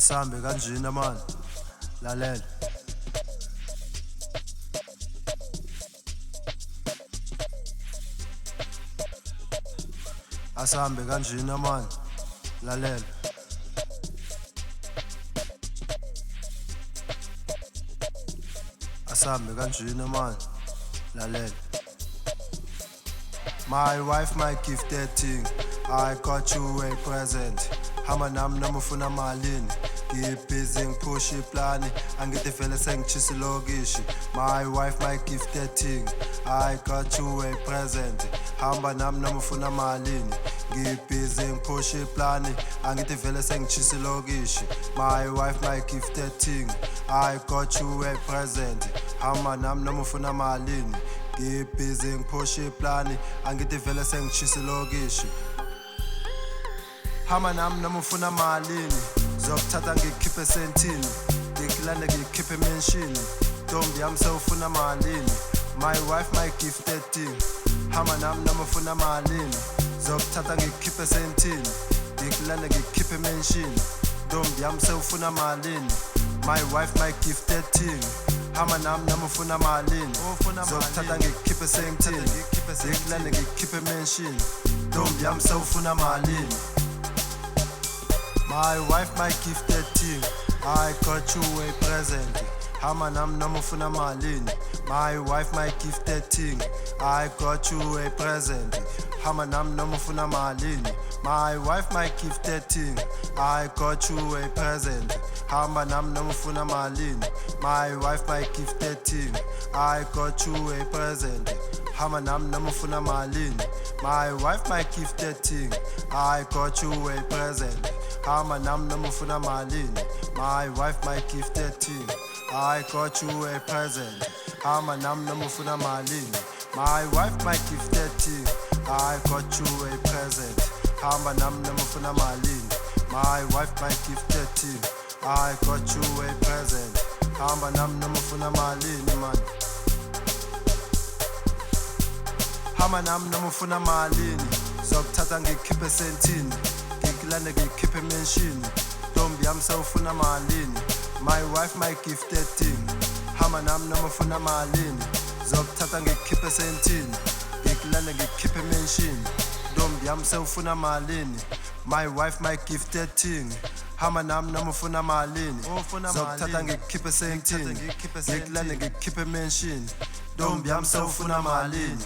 Asambe kanjena man, lalela. Asambe kanjena man, lalela. Asambe kanjena man, lalela. My wife, my gifted thing, I got you a present. Hama nam namufuna malini, ngibhizi ngiphusha iplani, angithi vele sengitshisa ilokishi. My wife, my gifted thing, I got you a present. Hamba nam namufuna malini, ngibhizi ngiphusha iplani, angithi vele sengitshisa ilokishi. My wife, my gifted thing, I got you a present. Hamba nam namufuna malini, ngibhizi ngiphusha iplani, angithi vele sengitshisa ilokishi. Hama nam namufuna malini, zokuthatha ngikhiphe sentini, ngikilanda ngikhiphe menshini, ntombi yami sewufuna malini. My wife, my gifted thing, hama nam namufuna malini, zokuthatha ngikhiphe sentini, ngikilanda ngikhiphe menshini, ntombi yami sewufuna malini. My wife, my gifted thing, hama nam namufuna malini, zokuthatha ngikhiphe sentini, ngikilanda ngikhiphe menshini, ntombi yami sewufuna malini. My wife, my gifted thing, I got you a present. Hama nam namufuna malini. My wife, my gifted thing, I got you a present. Hama nam namufuna malini. My wife, my gifted thing, I got you a present. Hama nam namufuna malini. My wife, my gifted thing, I got you a present. Hama nam namufuna malini. My wife, my gifted thing, I got you a present. Hama nam namufuna malini. My wife, my gifted thing, I got you a present. Hama nam namufuna malini. My wife, my gifted thing, I got you a present. Hama nam namufuna malini. My wife, my gifted thing, I got you a present. Hama nam namufuna malini man. Hama nam namufuna malini, zokuthatha ngikhiphe sentini, ngikilanda ngikhiphe menshini, ntombi yami sewufuna malini. My wife, my gifted thing, hama nam namufuna malini, zokuthatha ngikhiphe sentini, ngikilanda ngikhiphe menshini, ntombi yami sewufuna malini. My wife, my gifted thing, hama nam namufuna malini, zokuthatha ngikhiphe sentini, ngikilanda ngikhiphe menshini, ntombi yami sewufuna malini.